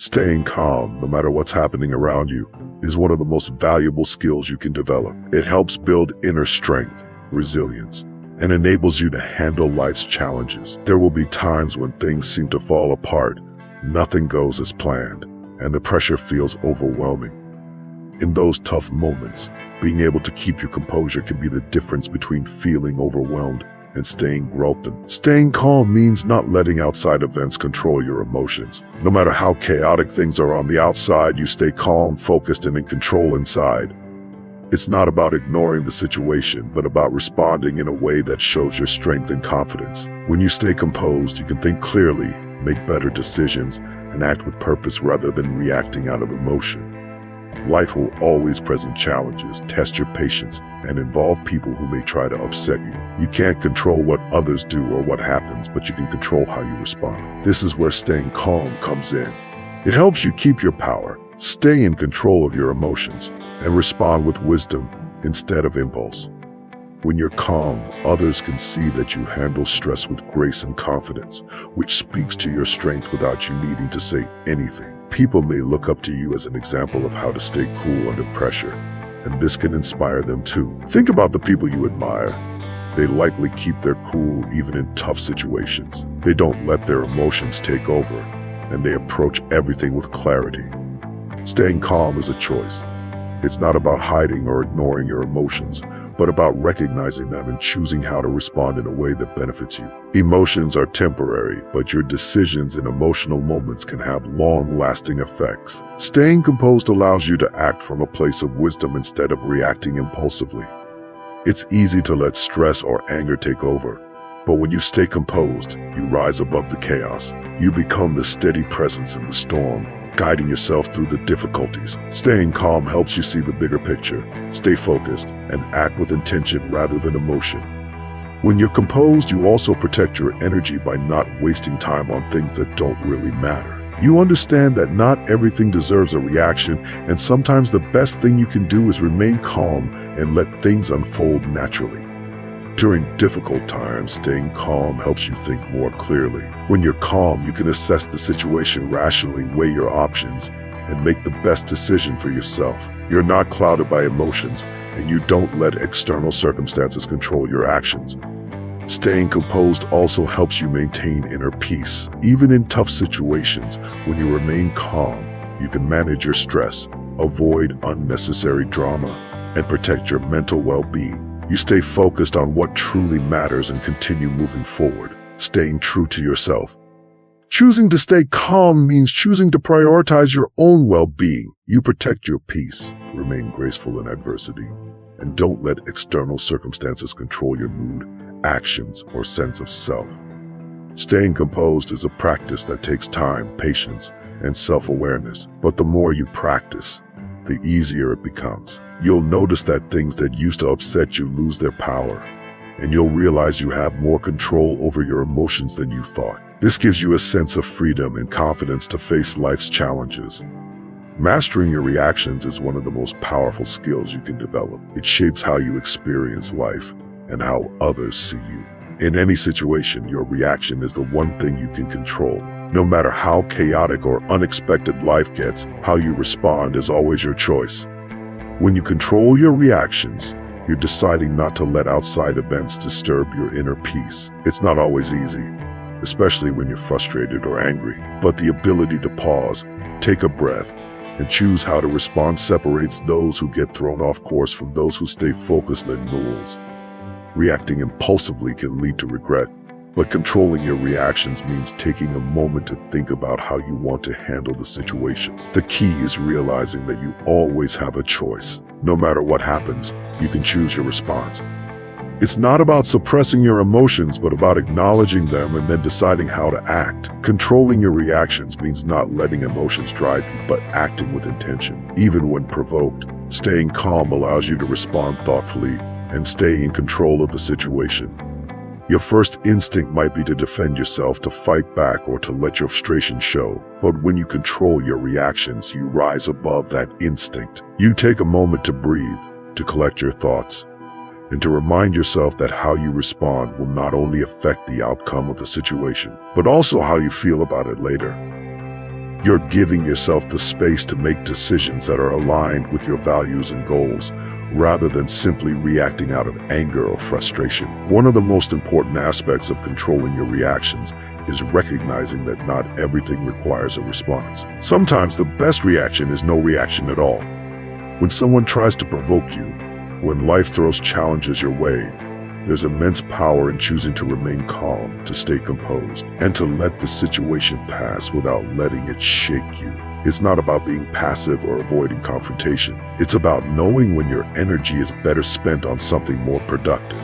Staying calm, no matter what's happening around you, is one of the most valuable skills you can develop. It helps build inner strength, resilience, and enables you to handle life's challenges. There will be times when things seem to fall apart, nothing goes as planned, and the pressure feels overwhelming. In those tough moments, being able to keep your composure can be the difference between feeling overwhelmed and staying grounded. Staying calm means not letting outside events control your emotions. No matter how chaotic things are on the outside, you stay calm, focused, and in control inside. It's not about ignoring the situation, but about responding in a way that shows your strength and confidence. When you stay composed, you can think clearly, make better decisions, and act with purpose rather than reacting out of emotion. Life will always present challenges, test your patience, and involve people who may try to upset you. You can't control what others do or what happens, but you can control how you respond. This is where staying calm comes in. It helps you keep your power, stay in control of your emotions, and respond with wisdom instead of impulse. When you're calm, others can see that you handle stress with grace and confidence, which speaks to your strength without you needing to say anything. People may look up to you as an example of how to stay cool under pressure, and this can inspire them too. Think about the people you admire. They likely keep their cool even in tough situations. They don't let their emotions take over, and they approach everything with clarity. Staying calm is a choice. It's not about hiding or ignoring your emotions, but about recognizing them and choosing how to respond in a way that benefits you. Emotions are temporary, but your decisions in emotional moments can have long-lasting effects. Staying composed allows you to act from a place of wisdom instead of reacting impulsively. It's easy to let stress or anger take over, but when you stay composed, you rise above the chaos. You become the steady presence in the storm, guiding yourself through the difficulties. Staying calm helps you see the bigger picture, stay focused, and act with intention rather than emotion. When you're composed, you also protect your energy by not wasting time on things that don't really matter. You understand that not everything deserves a reaction, and sometimes the best thing you can do is remain calm and let things unfold naturally. During difficult times, staying calm helps you think more clearly. When you're calm, you can assess the situation rationally, weigh your options, and make the best decision for yourself. You're not clouded by emotions, and you don't let external circumstances control your actions. Staying composed also helps you maintain inner peace. Even in tough situations, when you remain calm, you can manage your stress, avoid unnecessary drama, and protect your mental well-being. You stay focused on what truly matters and continue moving forward, staying true to yourself. Choosing to stay calm means choosing to prioritize your own well-being. You protect your peace, remain graceful in adversity, and don't let external circumstances control your mood, actions, or sense of self. Staying composed is a practice that takes time, patience, and self-awareness, but the more you practice, the easier it becomes. You'll notice that things that used to upset you lose their power, and you'll realize you have more control over your emotions than you thought. This gives you a sense of freedom and confidence to face life's challenges. Mastering your reactions is one of the most powerful skills you can develop. It shapes how you experience life and how others see you. In any situation, your reaction is the one thing you can control. No matter how chaotic or unexpected life gets, how you respond is always your choice. When you control your reactions, you're deciding not to let outside events disturb your inner peace. It's not always easy, especially when you're frustrated or angry, but the ability to pause, take a breath, and choose how to respond separates those who get thrown off course from those who stay focused and goals. Reacting impulsively can lead to regret, but controlling your reactions means taking a moment to think about how you want to handle the situation. The key is realizing that you always have a choice. No matter what happens, you can choose your response. It's not about suppressing your emotions, but about acknowledging them and then deciding how to act. Controlling your reactions means not letting emotions drive you, but acting with intention. Even when provoked, staying calm allows you to respond thoughtfully and stay in control of the situation. Your first instinct might be to defend yourself, to fight back, or to let your frustration show. But when you control your reactions, you rise above that instinct. You take a moment to breathe, to collect your thoughts, and to remind yourself that how you respond will not only affect the outcome of the situation, but also how you feel about it later. You're giving yourself the space to make decisions that are aligned with your values and goals, rather than simply reacting out of anger or frustration. One of the most important aspects of controlling your reactions is recognizing that not everything requires a response. Sometimes the best reaction is no reaction at all. When someone tries to provoke you, when life throws challenges your way, there's immense power in choosing to remain calm, to stay composed, and to let the situation pass without letting it shake you. It's not about being passive or avoiding confrontation. It's about knowing when your energy is better spent on something more productive.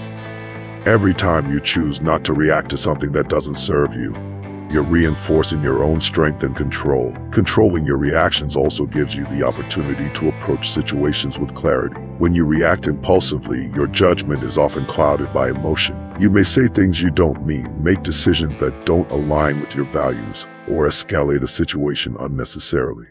Every time you choose not to react to something that doesn't serve you, you're reinforcing your own strength and control. Controlling your reactions also gives you the opportunity to approach situations with clarity. When you react impulsively, your judgment is often clouded by emotion. You may say things you don't mean, make decisions that don't align with your values, or escalate a situation unnecessarily.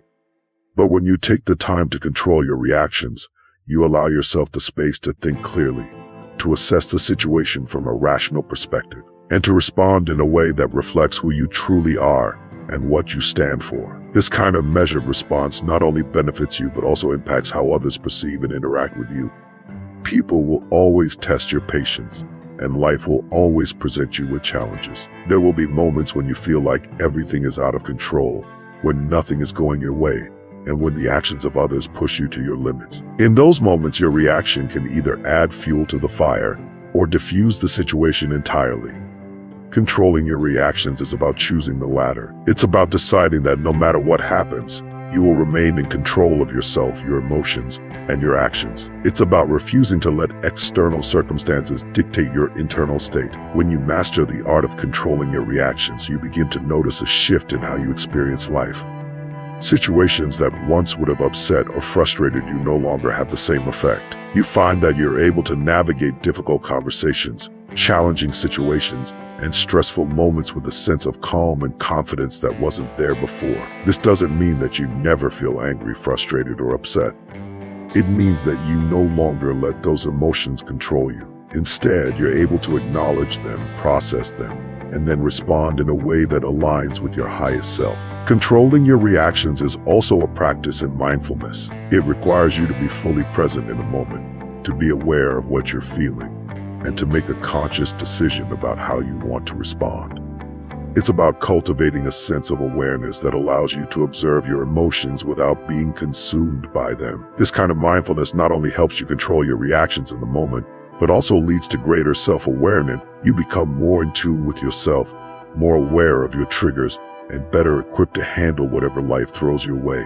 But when you take the time to control your reactions, you allow yourself the space to think clearly, to assess the situation from a rational perspective, and to respond in a way that reflects who you truly are and what you stand for. This kind of measured response not only benefits you, but also impacts how others perceive and interact with you. People will always test your patience, and life will always present you with challenges. There will be moments when you feel like everything is out of control, when nothing is going your way, and when the actions of others push you to your limits. In those moments, your reaction can either add fuel to the fire or diffuse the situation entirely. Controlling your reactions is about choosing the latter. It's about deciding that no matter what happens, you will remain in control of yourself, your emotions, and your actions. It's about refusing to let external circumstances dictate your internal state. When you master the art of controlling your reactions, you begin to notice a shift in how you experience life. Situations that once would have upset or frustrated you no longer have the same effect. You find that you're able to navigate difficult conversations, challenging situations, and stressful moments with a sense of calm and confidence that wasn't there before. This doesn't mean that you never feel angry, frustrated, or upset. It means that you no longer let those emotions control you. Instead, you're able to acknowledge them, process them, and then respond in a way that aligns with your highest self. Controlling your reactions is also a practice in mindfulness. It requires you to be fully present in the moment, to be aware of what you're feeling, and to make a conscious decision about how you want to respond. It's about cultivating a sense of awareness that allows you to observe your emotions without being consumed by them. This kind of mindfulness not only helps you control your reactions in the moment, but also leads to greater self-awareness. You become more in tune with yourself, more aware of your triggers, and better equipped to handle whatever life throws your way.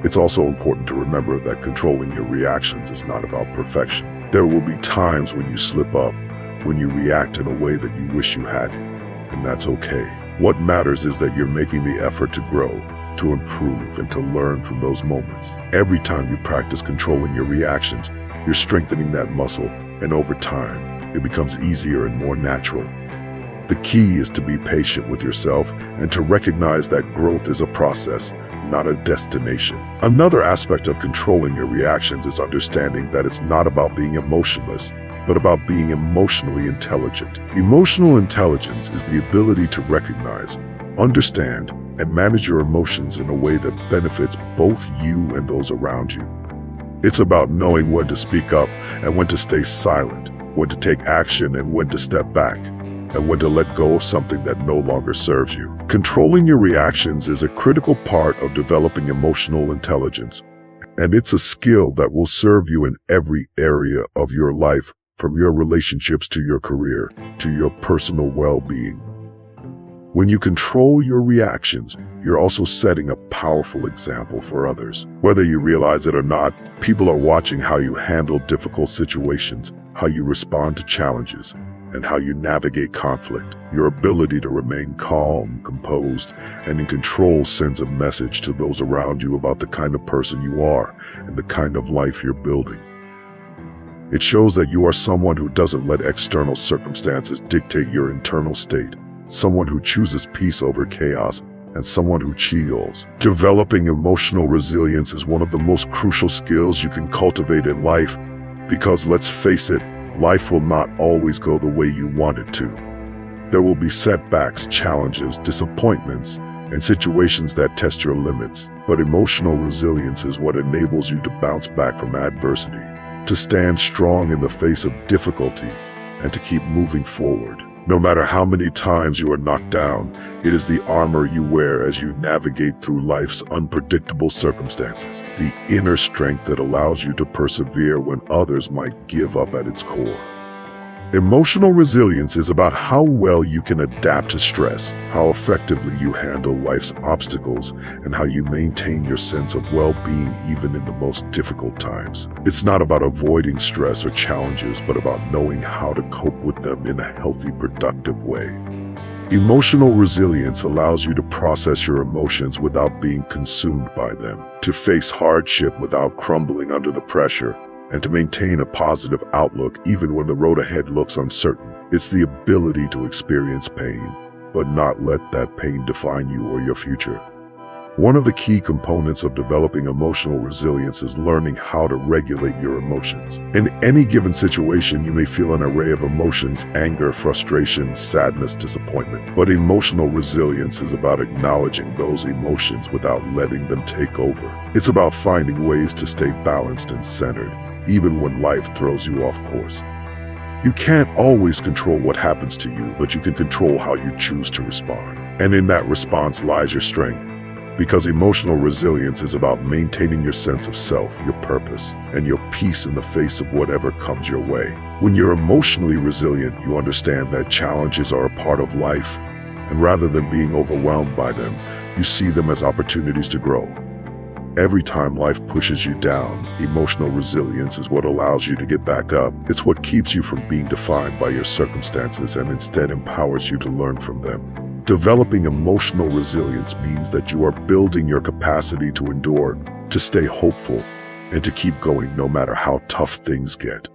It's also important to remember that controlling your reactions is not about perfection. There will be times when you slip up, when you react in a way that you wish you hadn't, and that's okay. What matters is that you're making the effort to grow, to improve, and to learn from those moments. Every time you practice controlling your reactions, you're strengthening that muscle, and over time, it becomes easier and more natural. The key is to be patient with yourself and to recognize that growth is a process, not a destination. Another aspect of controlling your reactions is understanding that it's not about being emotionless, but about being emotionally intelligent. Emotional intelligence is the ability to recognize, understand, and manage your emotions in a way that benefits both you and those around you. It's about knowing when to speak up and when to stay silent, when to take action and when to step back, and when to let go of something that no longer serves you. Controlling your reactions is a critical part of developing emotional intelligence, and it's a skill that will serve you in every area of your life, from your relationships to your career, to your personal well-being. When you control your reactions, you're also setting a powerful example for others. Whether you realize it or not, people are watching how you handle difficult situations, how you respond to challenges, and how you navigate conflict. Your ability to remain calm, composed, and in control sends a message to those around you about the kind of person you are and the kind of life you're building. It shows that you are someone who doesn't let external circumstances dictate your internal state, someone who chooses peace over chaos, and someone who chills. Developing emotional resilience is one of the most crucial skills you can cultivate in life, because let's face it, life will not always go the way you want it to. There will be setbacks, challenges, disappointments, and situations that test your limits. But emotional resilience is what enables you to bounce back from adversity, to stand strong in the face of difficulty, and to keep moving forward. No matter how many times you are knocked down, it is the armor you wear as you navigate through life's unpredictable circumstances, the inner strength that allows you to persevere when others might give up at its core. Emotional resilience is about how well you can adapt to stress, how effectively you handle life's obstacles, and how you maintain your sense of well-being even in the most difficult times. It's not about avoiding stress or challenges, but about knowing how to cope with them in a healthy, productive way. Emotional resilience allows you to process your emotions without being consumed by them, to face hardship without crumbling under the pressure, and to maintain a positive outlook even when the road ahead looks uncertain. It's the ability to experience pain, but not let that pain define you or your future. One of the key components of developing emotional resilience is learning how to regulate your emotions. In any given situation, you may feel an array of emotions: anger, frustration, sadness, disappointment. But emotional resilience is about acknowledging those emotions without letting them take over. It's about finding ways to stay balanced and centered, even when life throws you off course. You can't always control what happens to you, but you can control how you choose to respond. And in that response lies your strength. Because emotional resilience is about maintaining your sense of self, your purpose, and your peace in the face of whatever comes your way. When you're emotionally resilient, you understand that challenges are a part of life, and rather than being overwhelmed by them, you see them as opportunities to grow. Every time life pushes you down, emotional resilience is what allows you to get back up. It's what keeps you from being defined by your circumstances and instead empowers you to learn from them. Developing emotional resilience means that you are building your capacity to endure, to stay hopeful, and to keep going no matter how tough things get.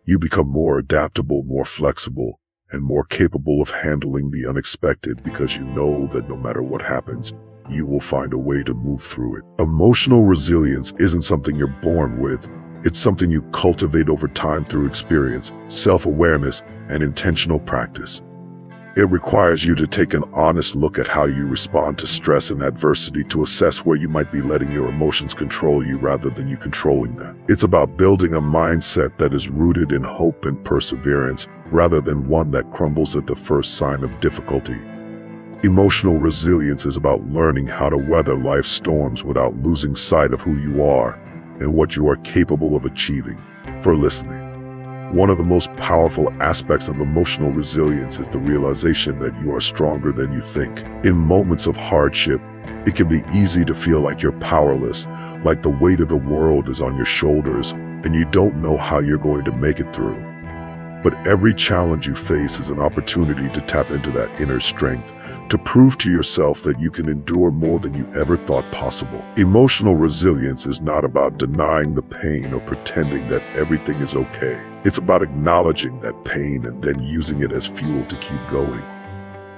You become more adaptable, more flexible, and more capable of handling the unexpected because you know that no matter what happens, you will find a way to move through it. Emotional resilience isn't something you're born with. It's something you cultivate over time through experience, self-awareness, and intentional practice. It requires you to take an honest look at how you respond to stress and adversity, to assess where you might be letting your emotions control you rather than you controlling them. It's about building a mindset that is rooted in hope and perseverance rather than one that crumbles at the first sign of difficulty. Emotional resilience is about learning how to weather life's storms without losing sight of who you are and what you are capable of achieving. For listening. One of the most powerful aspects of emotional resilience is the realization that you are stronger than you think. In moments of hardship, it can be easy to feel like you're powerless, like the weight of the world is on your shoulders and you don't know how you're going to make it through. But every challenge you face is an opportunity to tap into that inner strength, to prove to yourself that you can endure more than you ever thought possible. Emotional resilience is not about denying the pain or pretending that everything is okay. It's about acknowledging that pain and then using it as fuel to keep going.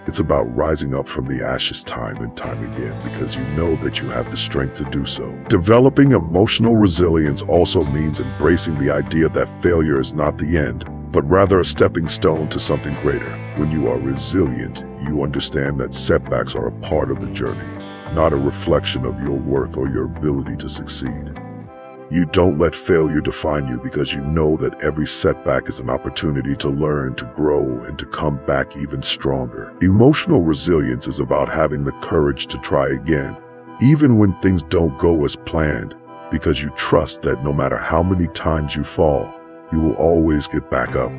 It's about rising up from the ashes time and time again because you know that you have the strength to do so. Developing emotional resilience also means embracing the idea that failure is not the end, but rather a stepping stone to something greater. When you are resilient, you understand that setbacks are a part of the journey, not a reflection of your worth or your ability to succeed. You don't let failure define you because you know that every setback is an opportunity to learn, to grow, and to come back even stronger. Emotional resilience is about having the courage to try again, even when things don't go as planned, because you trust that no matter how many times you fall, you will always get back up.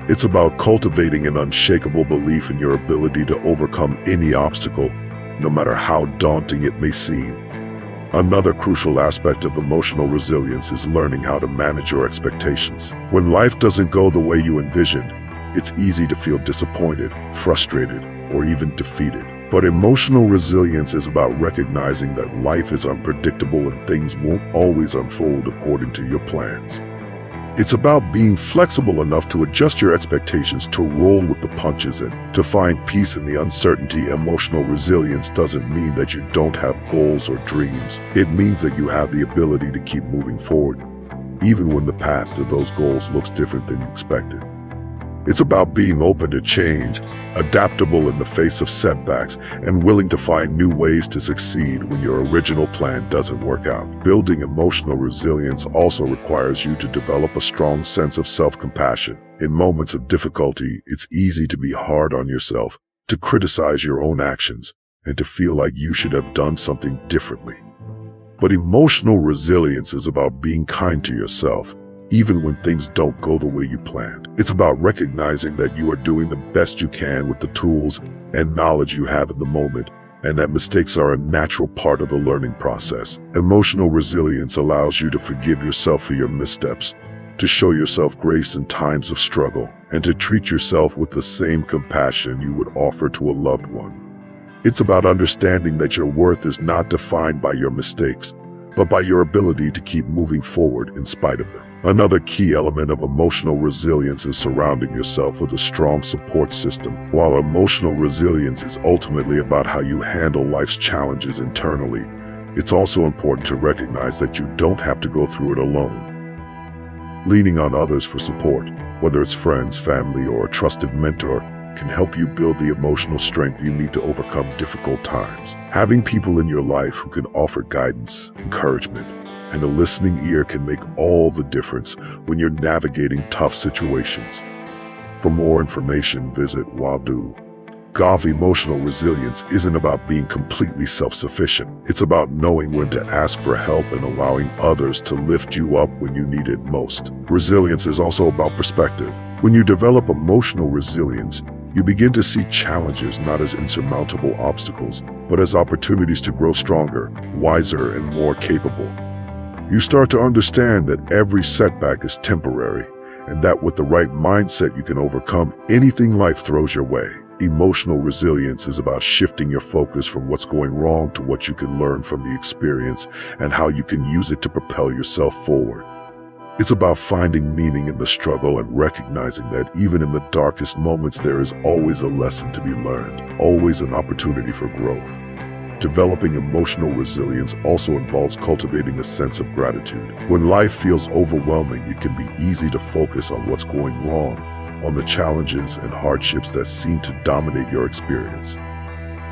It's about cultivating an unshakable belief in your ability to overcome any obstacle, no matter how daunting it may seem. Another crucial aspect of emotional resilience is learning how to manage your expectations. When life doesn't go the way you envisioned, it's easy to feel disappointed, frustrated, or even defeated. But emotional resilience is about recognizing that life is unpredictable and things won't always unfold according to your plans. It's about being flexible enough to adjust your expectations, to roll with the punches, and to find peace in the uncertainty. Emotional resilience doesn't mean that you don't have goals or dreams. It means that you have the ability to keep moving forward, even when the path to those goals looks different than you expected. It's about being open to change, adaptable in the face of setbacks, and willing to find new ways to succeed when your original plan doesn't work out. Building emotional resilience also requires you to develop a strong sense of self-compassion. In moments of difficulty, it's easy to be hard on yourself, to criticize your own actions, and to feel like you should have done something differently. But emotional resilience is about being kind to yourself, even when things don't go the way you planned. It's about recognizing that you are doing the best you can with the tools and knowledge you have in the moment, and that mistakes are a natural part of the learning process. Emotional resilience allows you to forgive yourself for your missteps, to show yourself grace in times of struggle, and to treat yourself with the same compassion you would offer to a loved one. It's about understanding that your worth is not defined by your mistakes, but by your ability to keep moving forward in spite of them. Another key element of emotional resilience is surrounding yourself with a strong support system. While emotional resilience is ultimately about how you handle life's challenges internally, it's also important to recognize that you don't have to go through it alone. Leaning on others for support, whether it's friends, family, or a trusted mentor, can help you build the emotional strength you need to overcome difficult times. Having people in your life who can offer guidance, encouragement, and a listening ear can make all the difference when you're navigating tough situations. For more information, visit Wadu. Emotional resilience isn't about being completely self-sufficient. It's about knowing when to ask for help and allowing others to lift you up when you need it most. Resilience is also about perspective. When you develop emotional resilience, you begin to see challenges not as insurmountable obstacles, but as opportunities to grow stronger, wiser, and more capable. You start to understand that every setback is temporary, and that with the right mindset you can overcome anything life throws your way. Emotional resilience is about shifting your focus from what's going wrong to what you can learn from the experience and how you can use it to propel yourself forward. It's about finding meaning in the struggle and recognizing that even in the darkest moments there is always a lesson to be learned, always an opportunity for growth. Developing emotional resilience also involves cultivating a sense of gratitude. When life feels overwhelming, it can be easy to focus on what's going wrong, on the challenges and hardships that seem to dominate your experience.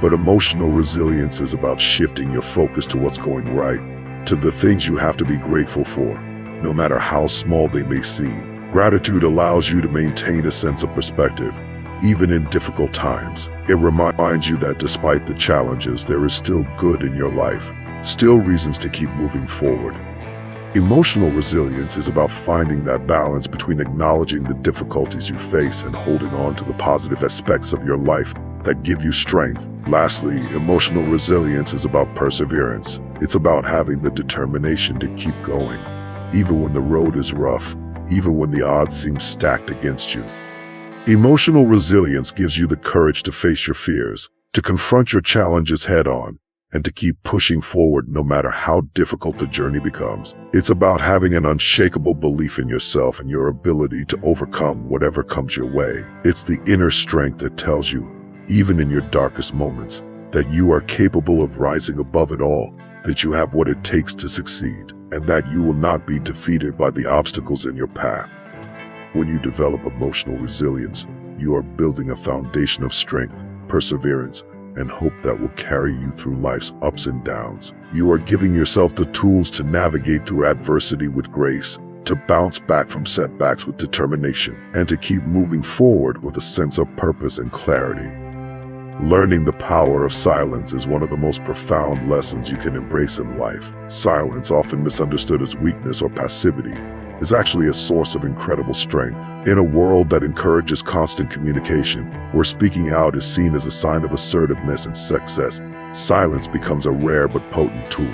But emotional resilience is about shifting your focus to what's going right, to the things you have to be grateful for, no matter how small they may seem. Gratitude allows you to maintain a sense of perspective, even in difficult times. It reminds you that despite the challenges, there is still good in your life, still reasons to keep moving forward. Emotional resilience is about finding that balance between acknowledging the difficulties you face and holding on to the positive aspects of your life that give you strength. Lastly, emotional resilience is about perseverance. It's about having the determination to keep going, even when the road is rough, even when the odds seem stacked against you. Emotional resilience gives you the courage to face your fears, to confront your challenges head-on, and to keep pushing forward no matter how difficult the journey becomes. It's about having an unshakable belief in yourself and your ability to overcome whatever comes your way. It's the inner strength that tells you, even in your darkest moments, that you are capable of rising above it all, that you have what it takes to succeed, and that you will not be defeated by the obstacles in your path. When you develop emotional resilience, you are building a foundation of strength, perseverance, and hope that will carry you through life's ups and downs. You are giving yourself the tools to navigate through adversity with grace, to bounce back from setbacks with determination, and to keep moving forward with a sense of purpose and clarity. Learning the power of silence is one of the most profound lessons you can embrace in life. Silence, often misunderstood as weakness or passivity, is actually a source of incredible strength. In a world that encourages constant communication, where speaking out is seen as a sign of assertiveness and success, silence becomes a rare but potent tool.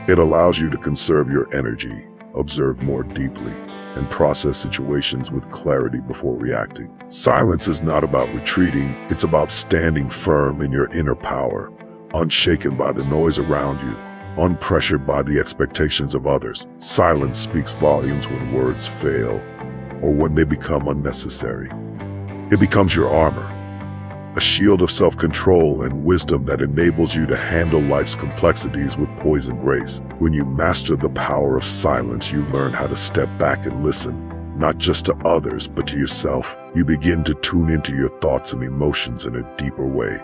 It allows you to conserve your energy, observe more deeply, and process situations with clarity before reacting. Silence is not about retreating, it's about standing firm in your inner power, unshaken by the noise around you, unpressured by the expectations of others. Silence speaks volumes when words fail, or when they become unnecessary. It becomes your armor, a shield of self-control and wisdom that enables you to handle life's complexities with poise and grace. When you master the power of silence, you learn how to step back and listen, not just to others, but to yourself. You begin to tune into your thoughts and emotions in a deeper way,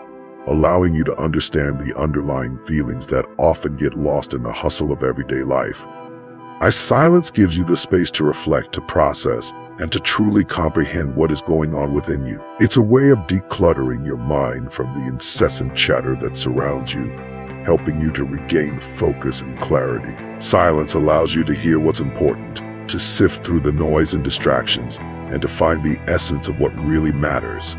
allowing you to understand the underlying feelings that often get lost in the hustle of everyday life. Silence gives you the space to reflect, to process, and to truly comprehend what is going on within you. It's a way of decluttering your mind from the incessant chatter that surrounds you, helping you to regain focus and clarity. Silence allows you to hear what's important, to sift through the noise and distractions, and to find the essence of what really matters.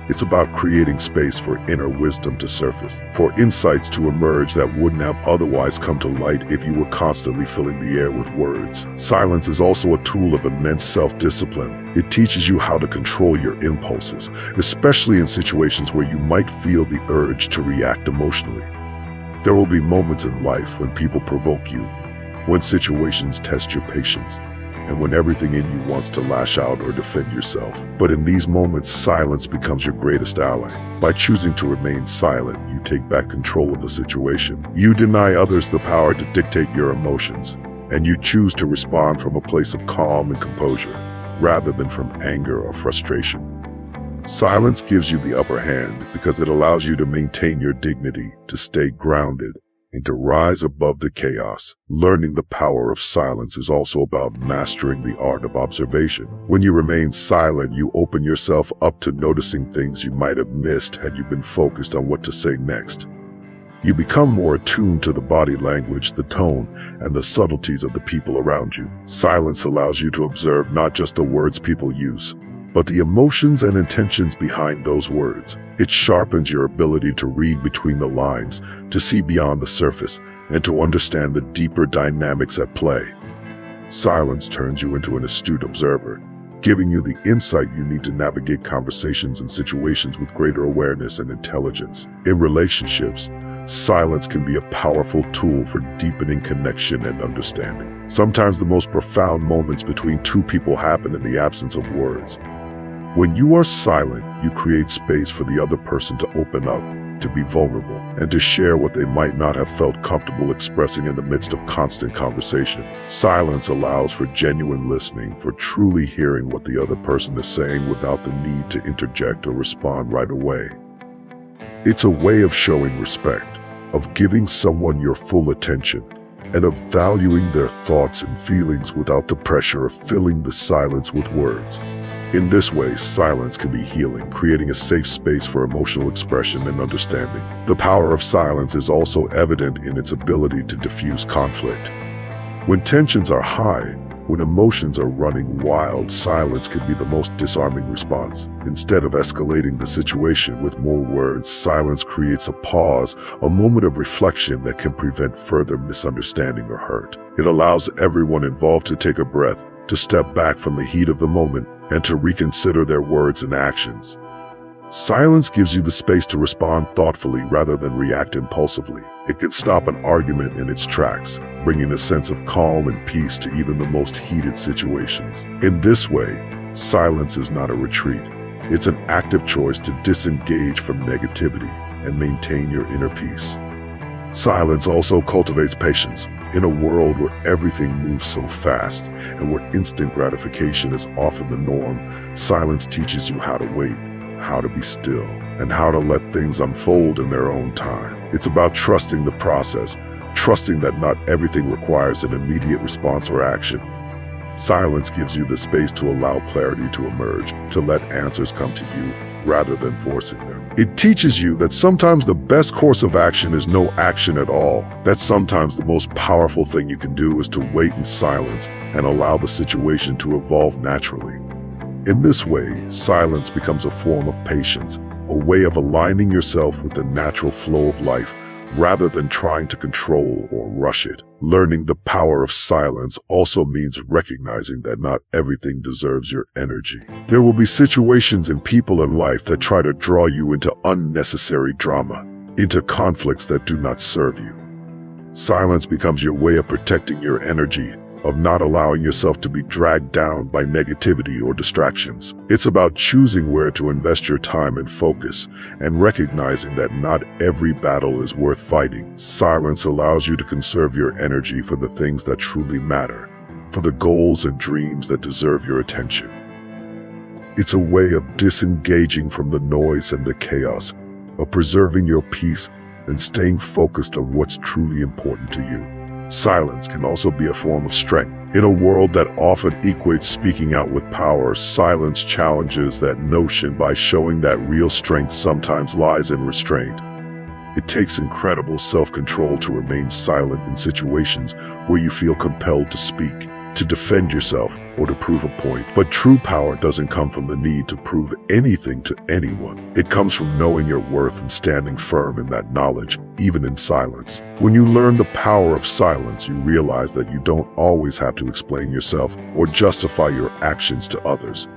It's about creating space for inner wisdom to surface, for insights to emerge that wouldn't have otherwise come to light if you were constantly filling the air with words. Silence is also a tool of immense self-discipline. It teaches you how to control your impulses, especially in situations where you might feel the urge to react emotionally. There will be moments in life when people provoke you, when situations test your patience, and when everything in you wants to lash out or defend yourself. But in these moments, silence becomes your greatest ally. By choosing to remain silent, you take back control of the situation. You deny others the power to dictate your emotions, and you choose to respond from a place of calm and composure, rather than from anger or frustration. Silence gives you the upper hand because it allows you to maintain your dignity, to stay grounded, and to rise above the chaos. Learning the power of silence is also about mastering the art of observation. When you remain silent, you open yourself up to noticing things you might have missed had you been focused on what to say next. You become more attuned to the body language, the tone, and the subtleties of the people around you. Silence allows you to observe not just the words people use, but the emotions and intentions behind those words. It sharpens your ability to read between the lines, to see beyond the surface, and to understand the deeper dynamics at play. Silence turns you into an astute observer, giving you the insight you need to navigate conversations and situations with greater awareness and intelligence. In relationships, silence can be a powerful tool for deepening connection and understanding. Sometimes the most profound moments between two people happen in the absence of words. When you are silent, you create space for the other person to open up, to be vulnerable, and to share what they might not have felt comfortable expressing in the midst of constant conversation. Silence allows for genuine listening, for truly hearing what the other person is saying without the need to interject or respond right away. It's a way of showing respect, of giving someone your full attention, and of valuing their thoughts and feelings without the pressure of filling the silence with words. In this way, silence can be healing, creating a safe space for emotional expression and understanding. The power of silence is also evident in its ability to diffuse conflict. When tensions are high, when emotions are running wild, silence can be the most disarming response. Instead of escalating the situation with more words, silence creates a pause, a moment of reflection that can prevent further misunderstanding or hurt. It allows everyone involved to take a breath, to step back from the heat of the moment, and to reconsider their words and actions. Silence gives you the space to respond thoughtfully rather than react impulsively. It can stop an argument in its tracks, bringing a sense of calm and peace to even the most heated situations. In this way, silence is not a retreat. It's an active choice to disengage from negativity and maintain your inner peace. Silence also cultivates patience. In a world where everything moves so fast and where instant gratification is often the norm, silence teaches you how to wait, how to be still, and how to let things unfold in their own time. It's about trusting the process, trusting that not everything requires an immediate response or action. Silence gives you the space to allow clarity to emerge, to let answers come to you rather than forcing them. It teaches you that sometimes the best course of action is no action at all. That sometimes the most powerful thing you can do is to wait in silence and allow the situation to evolve naturally. In this way, silence becomes a form of patience, a way of aligning yourself with the natural flow of life rather than trying to control or rush it. Learning the power of silence also means recognizing that not everything deserves your energy. There will be situations and people in life that try to draw you into unnecessary drama, into conflicts that do not serve you. Silence becomes your way of protecting your energy, of not allowing yourself to be dragged down by negativity or distractions. It's about choosing where to invest your time and focus, and recognizing that not every battle is worth fighting. Silence allows you to conserve your energy for the things that truly matter, for the goals and dreams that deserve your attention. It's a way of disengaging from the noise and the chaos, of preserving your peace and staying focused on what's truly important to you. Silence can also be a form of strength. In a world that often equates speaking out with power, silence challenges that notion by showing that real strength sometimes lies in restraint. It takes incredible self-control to remain silent in situations where you feel compelled to speak, to defend yourself, or to prove a point. But true power doesn't come from the need to prove anything to anyone. It comes from knowing your worth and standing firm in that knowledge, even in silence. When you learn the power of silence, you realize that you don't always have to explain yourself or justify your actions to others.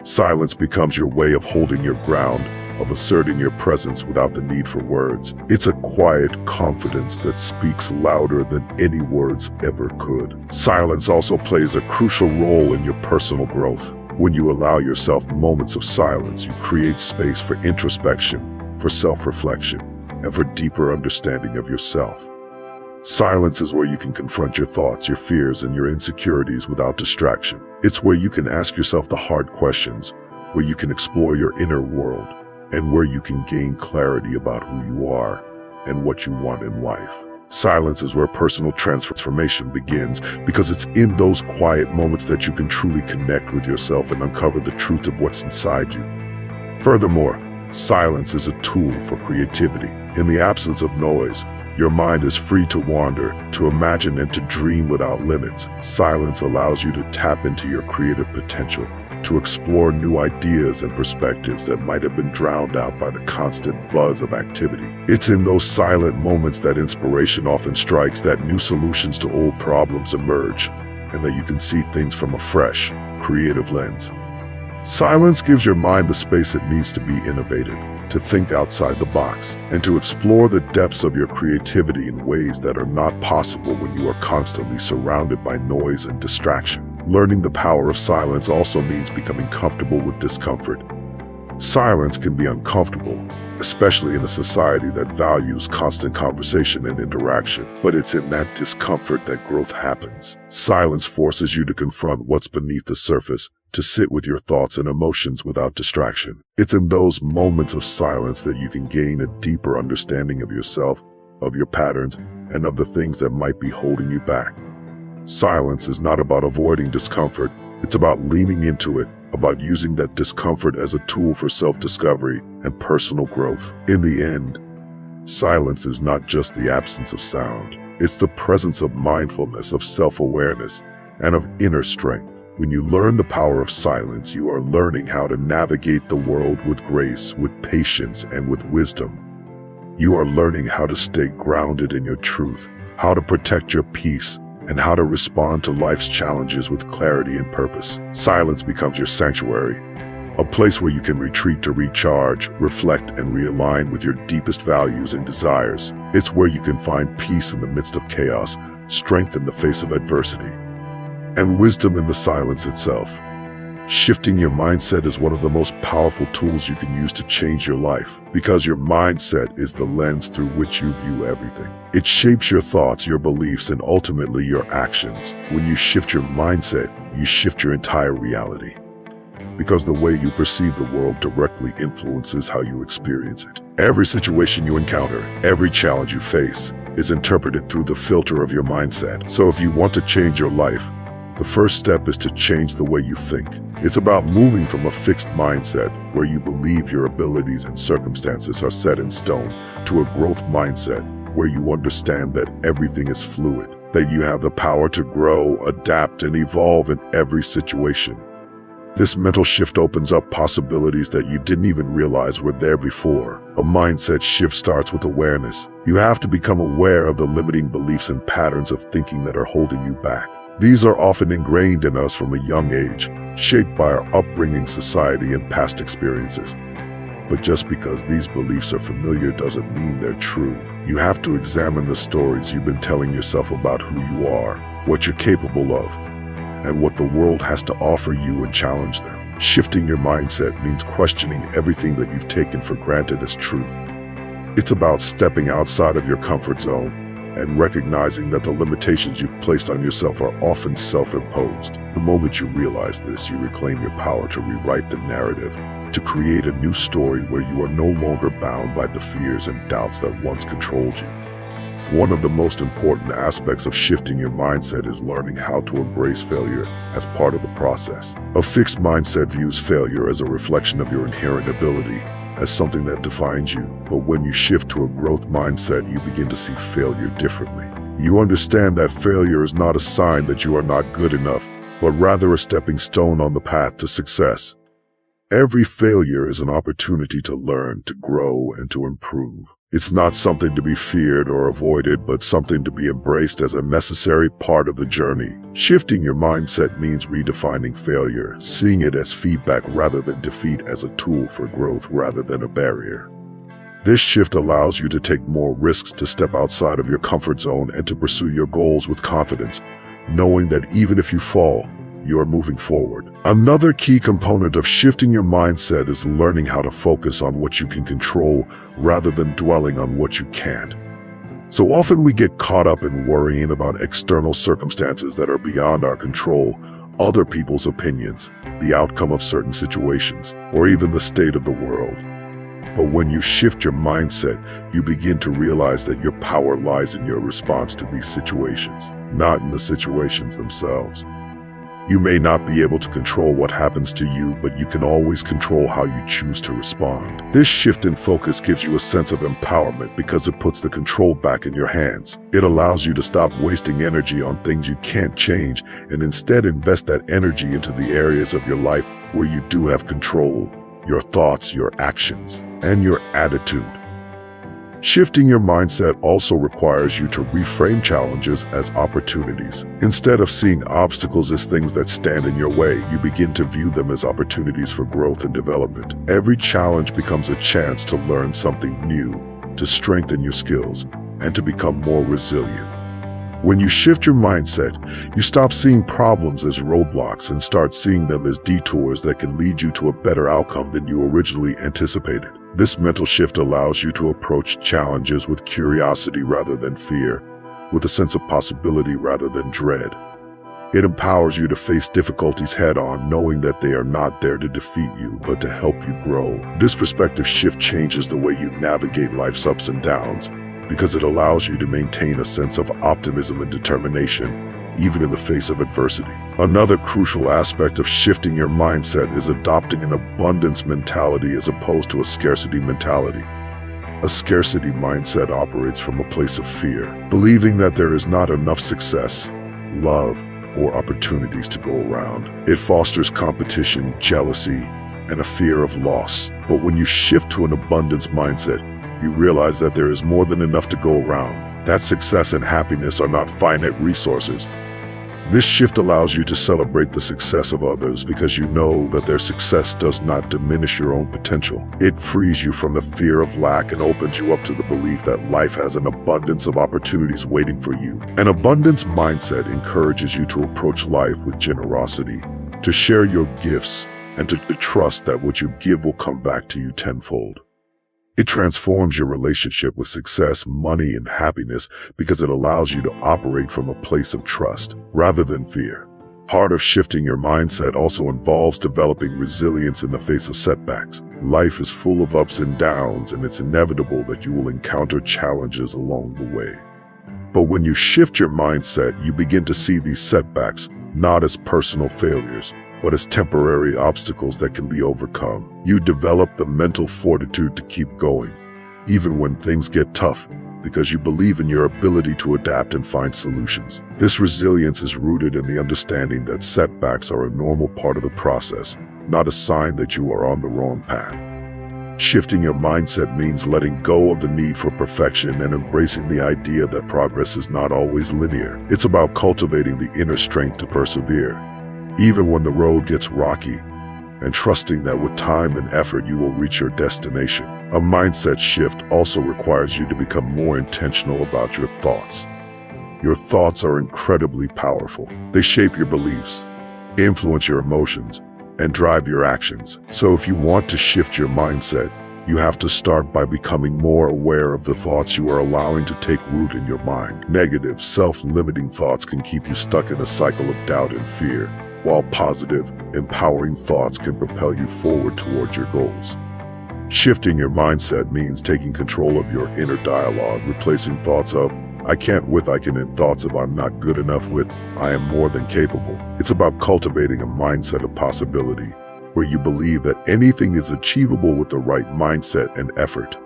Silence becomes your way of holding your ground, of asserting your presence without the need for words. It's a quiet confidence that speaks louder than any words ever could. Silence also plays a crucial role in your personal growth. When you allow yourself moments of silence, you create space for introspection, for self-reflection, and for deeper understanding of yourself. Silence is where you can confront your thoughts, your fears, and your insecurities without distraction. It's where you can ask yourself the hard questions, where you can explore your inner world, and where you can gain clarity about who you are and what you want in life. Silence is where personal transformation begins, because it's in those quiet moments that you can truly connect with yourself and uncover the truth of what's inside you. Furthermore, silence is a tool for creativity. In the absence of noise, your mind is free to wander, to imagine, and to dream without limits. Silence allows you to tap into your creative potential, to explore new ideas and perspectives that might have been drowned out by the constant buzz of activity. It's in those silent moments that inspiration often strikes, that new solutions to old problems emerge, and that you can see things from a fresh, creative lens. Silence gives your mind the space it needs to be innovative, to think outside the box, and to explore the depths of your creativity in ways that are not possible when you are constantly surrounded by noise and distraction. Learning the power of silence also means becoming comfortable with discomfort. Silence can be uncomfortable, especially in a society that values constant conversation and interaction. But it's in that discomfort that growth happens. Silence forces you to confront what's beneath the surface, to sit with your thoughts and emotions without distraction. It's in those moments of silence that you can gain a deeper understanding of yourself, of your patterns, and of the things that might be holding you back. Silence is not about avoiding discomfort. It's about leaning into it, about using that discomfort as a tool for self-discovery and personal growth. In the end, silence is not just the absence of sound. It's the presence of mindfulness, of self-awareness, and of inner strength. When you learn the power of silence, you are learning how to navigate the world with grace, with patience, and with wisdom. You are learning how to stay grounded in your truth, how to protect your peace, and how to respond to life's challenges with clarity and purpose. Silence becomes your sanctuary, a place where you can retreat to recharge, reflect, and realign with your deepest values and desires. It's where you can find peace in the midst of chaos, strength in the face of adversity, and wisdom in the silence itself. Shifting your mindset is one of the most powerful tools you can use to change your life, because your mindset is the lens through which you view everything. It shapes your thoughts, your beliefs, and ultimately your actions. When you shift your mindset, you shift your entire reality, because the way you perceive the world directly influences how you experience it. Every situation you encounter, every challenge you face, is interpreted through the filter of your mindset. So if you want to change your life, the first step is to change the way you think. It's about moving from a fixed mindset where you believe your abilities and circumstances are set in stone to a growth mindset where you understand that everything is fluid, that you have the power to grow, adapt, and evolve in every situation. This mental shift opens up possibilities that you didn't even realize were there before. A mindset shift starts with awareness. You have to become aware of the limiting beliefs and patterns of thinking that are holding you back. These are often ingrained in us from a young age, shaped by our upbringing, society, and past experiences. But just because these beliefs are familiar doesn't mean they're true. You have to examine the stories you've been telling yourself about who you are, what you're capable of, and what the world has to offer you, and challenge them. Shifting your mindset means questioning everything that you've taken for granted as truth. It's about stepping outside of your comfort zone, and recognizing that the limitations you've placed on yourself are often self-imposed. The moment you realize this, you reclaim your power to rewrite the narrative, to create a new story where you are no longer bound by the fears and doubts that once controlled you. One of the most important aspects of shifting your mindset is learning how to embrace failure as part of the process. A fixed mindset views failure as a reflection of your inherent ability, as something that defines you. But when you shift to a growth mindset, you begin to see failure differently. You understand that failure is not a sign that you are not good enough, but rather a stepping stone on the path to success. Every failure is an opportunity to learn, to grow, and to improve. It's not something to be feared or avoided, but something to be embraced as a necessary part of the journey. Shifting your mindset means redefining failure, seeing it as feedback rather than defeat, as a tool for growth rather than a barrier. This shift allows you to take more risks, to step outside of your comfort zone, and to pursue your goals with confidence, knowing that even if you fall, you are moving forward. Another key component of shifting your mindset is learning how to focus on what you can control rather than dwelling on what you can't. So often we get caught up in worrying about external circumstances that are beyond our control, other people's opinions, the outcome of certain situations, or even the state of the world. But when you shift your mindset, you begin to realize that your power lies in your response to these situations, not in the situations themselves. You may not be able to control what happens to you, but you can always control how you choose to respond. This shift in focus gives you a sense of empowerment because it puts the control back in your hands. It allows you to stop wasting energy on things you can't change and instead invest that energy into the areas of your life where you do have control: your thoughts, your actions, and your attitude. Shifting your mindset also requires you to reframe challenges as opportunities. Instead of seeing obstacles as things that stand in your way, you begin to view them as opportunities for growth and development. Every challenge becomes a chance to learn something new, to strengthen your skills, and to become more resilient. When you shift your mindset, you stop seeing problems as roadblocks and start seeing them as detours that can lead you to a better outcome than you originally anticipated. This mental shift allows you to approach challenges with curiosity rather than fear, with a sense of possibility rather than dread. It empowers you to face difficulties head-on, knowing that they are not there to defeat you, but to help you grow. This perspective shift changes the way you navigate life's ups and downs, because it allows you to maintain a sense of optimism and determination, even in the face of adversity. Another crucial aspect of shifting your mindset is adopting an abundance mentality as opposed to a scarcity mentality. A scarcity mindset operates from a place of fear, believing that there is not enough success, love, or opportunities to go around. It fosters competition, jealousy, and a fear of loss. But when you shift to an abundance mindset, you realize that there is more than enough to go around, that success and happiness are not finite resources. This shift allows you to celebrate the success of others because you know that their success does not diminish your own potential. It frees you from the fear of lack and opens you up to the belief that life has an abundance of opportunities waiting for you. An abundance mindset encourages you to approach life with generosity, to share your gifts, and to trust that what you give will come back to you tenfold. It transforms your relationship with success, money, and happiness because it allows you to operate from a place of trust rather than fear. Part of shifting your mindset also involves developing resilience in the face of setbacks. Life is full of ups and downs, and it's inevitable that you will encounter challenges along the way. But when you shift your mindset, you begin to see these setbacks not as personal failures, but as temporary obstacles that can be overcome. You develop the mental fortitude to keep going, even when things get tough, because you believe in your ability to adapt and find solutions. This resilience is rooted in the understanding that setbacks are a normal part of the process, not a sign that you are on the wrong path. Shifting your mindset means letting go of the need for perfection and embracing the idea that progress is not always linear. It's about cultivating the inner strength to persevere, even when the road gets rocky, and trusting that with time and effort you will reach your destination. A mindset shift also requires you to become more intentional about your thoughts. Your thoughts are incredibly powerful. They shape your beliefs, influence your emotions, and drive your actions. So if you want to shift your mindset, You have to start by becoming more aware of the thoughts you are allowing to take root in your mind. Negative, self-limiting thoughts can keep you stuck in a cycle of doubt and fear, while positive, empowering thoughts can propel you forward towards your goals. Shifting your mindset means taking control of your inner dialogue, replacing thoughts of, I can't with I can, and thoughts of I'm not good enough with I am more than capable. It's about cultivating a mindset of possibility, where you believe that anything is achievable with the right mindset and effort.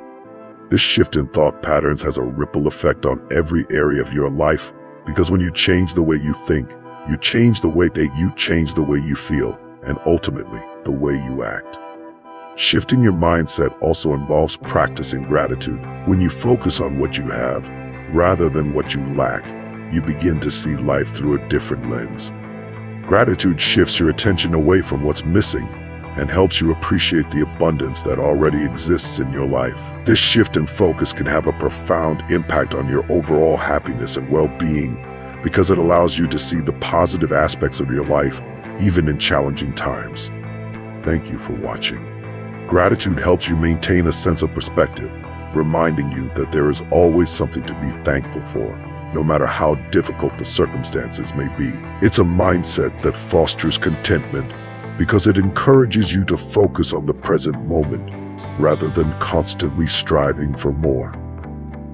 This shift in thought patterns has a ripple effect on every area of your life, because when you change the way you think, you change the way you feel, and ultimately, the way you act. Shifting your mindset also involves practicing gratitude. When you focus on what you have, rather than what you lack, you begin to see life through a different lens. Gratitude shifts your attention away from what's missing and helps you appreciate the abundance that already exists in your life. This shift in focus can have a profound impact on your overall happiness and well-being because it allows you to see the positive aspects of your life, even in challenging times. Thank you for watching. Gratitude helps you maintain a sense of perspective, reminding you that there is always something to be thankful for, no matter how difficult the circumstances may be. It's a mindset that fosters contentment because it encourages you to focus on the present moment rather than constantly striving for more.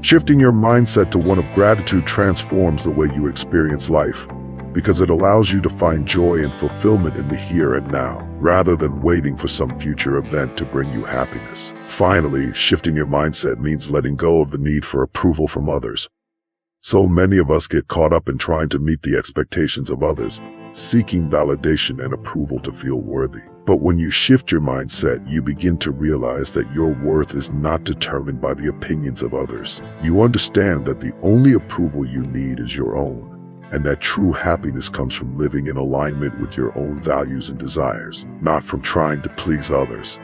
Shifting your mindset to one of gratitude transforms the way you experience life because it allows you to find joy and fulfillment in the here and now, rather than waiting for some future event to bring you happiness. Finally, shifting your mindset means letting go of the need for approval from others. So many of us get caught up in trying to meet the expectations of others, seeking validation and approval to feel worthy. But when you shift your mindset, you begin to realize that your worth is not determined by the opinions of others. You understand that the only approval you need is your own, and that true happiness comes from living in alignment with your own values and desires, not from trying to please others.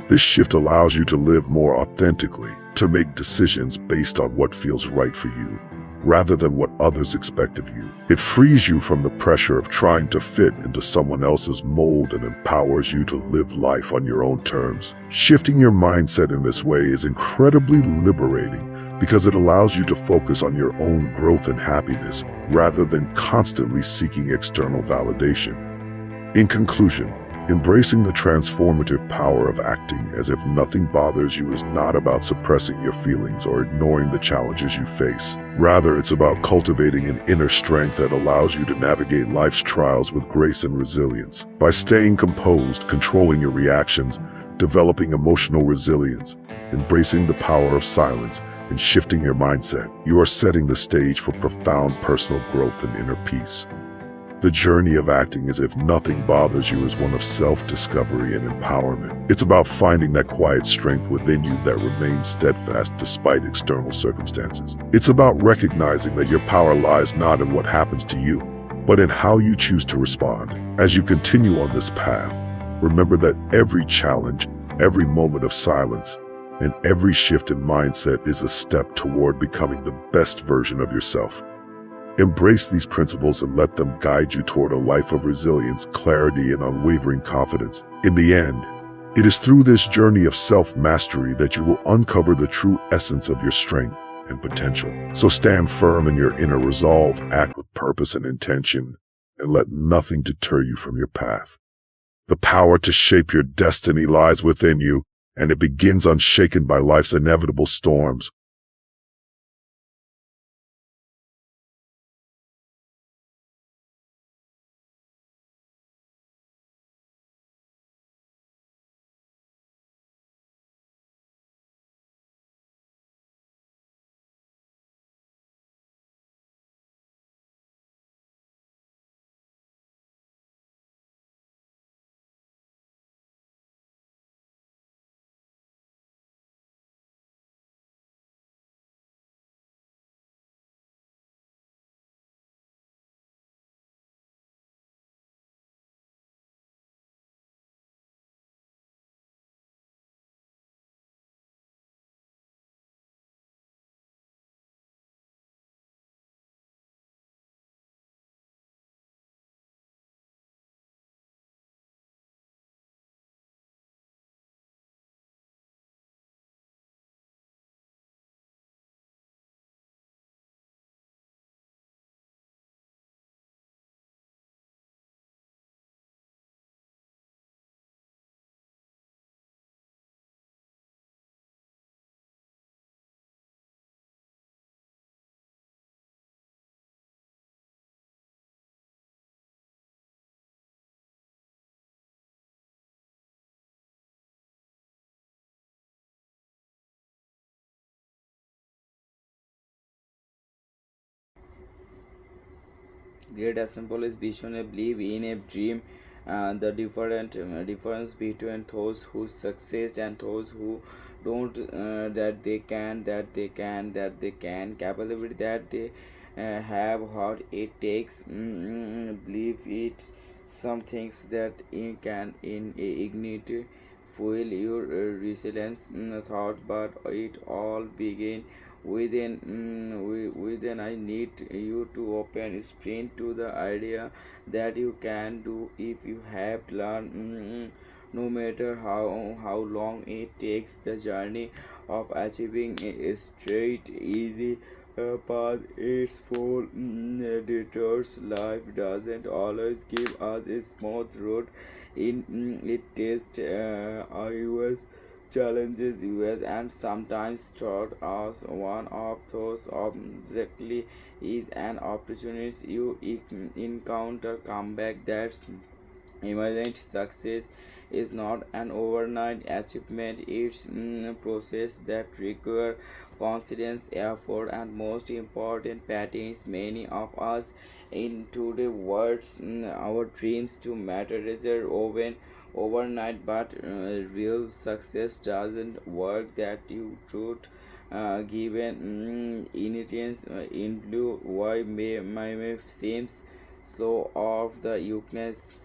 This shift allows you to live more authentically, to make decisions based on what feels right for you, rather than what others expect of you. It frees you from the pressure of trying to fit into someone else's mold and empowers you to live life on your own terms. Shifting your mindset in this way is incredibly liberating because it allows you to focus on your own growth and happiness rather than constantly seeking external validation. In conclusion, embracing the transformative power of acting as if nothing bothers you is not about suppressing your feelings or ignoring the challenges you face. Rather, it's about cultivating an inner strength that allows you to navigate life's trials with grace and resilience. By staying composed, controlling your reactions, developing emotional resilience, embracing the power of silence, and shifting your mindset, you are setting the stage for profound personal growth and inner peace. The journey of acting as if nothing bothers you is one of self-discovery and empowerment. It's about finding that quiet strength within you that remains steadfast despite external circumstances. It's about recognizing that your power lies not in what happens to you, but in how you choose to respond. As you continue on this path, remember that every challenge, every moment of silence, and every shift in mindset is a step toward becoming the best version of yourself. Embrace these principles and let them guide you toward a life of resilience, clarity, and unwavering confidence. In the end, it is through this journey of self-mastery that you will uncover the true essence of your strength and potential. So stand firm in your inner resolve, act with purpose and intention, and let nothing deter you from your path. The power to shape your destiny lies within you, and it begins unshaken by life's inevitable storms. Great example is vision, a belief in a dream. The difference between those who succeed and those who don't, that they can capability that they have what it takes. Believe it's some things that can ignite fuel your resilience thought, but it all begin within. I need you to open sprint to the idea that you can do if you have learned. No matter how long it takes, the journey of achieving a straight easy path its full detours. Life doesn't always give us a smooth road in it tests us, challenges us, and sometimes taught us. One of those exactly is an opportunity you encounter comeback. That's emergent. Success is not an overnight achievement. It's a process that requires confidence, effort, and most important, patience. Many of us in today's world, our dreams to materialize overnight, but real success doesn't work that you truth. Given intelligence in blue, why may seems slow of the weakness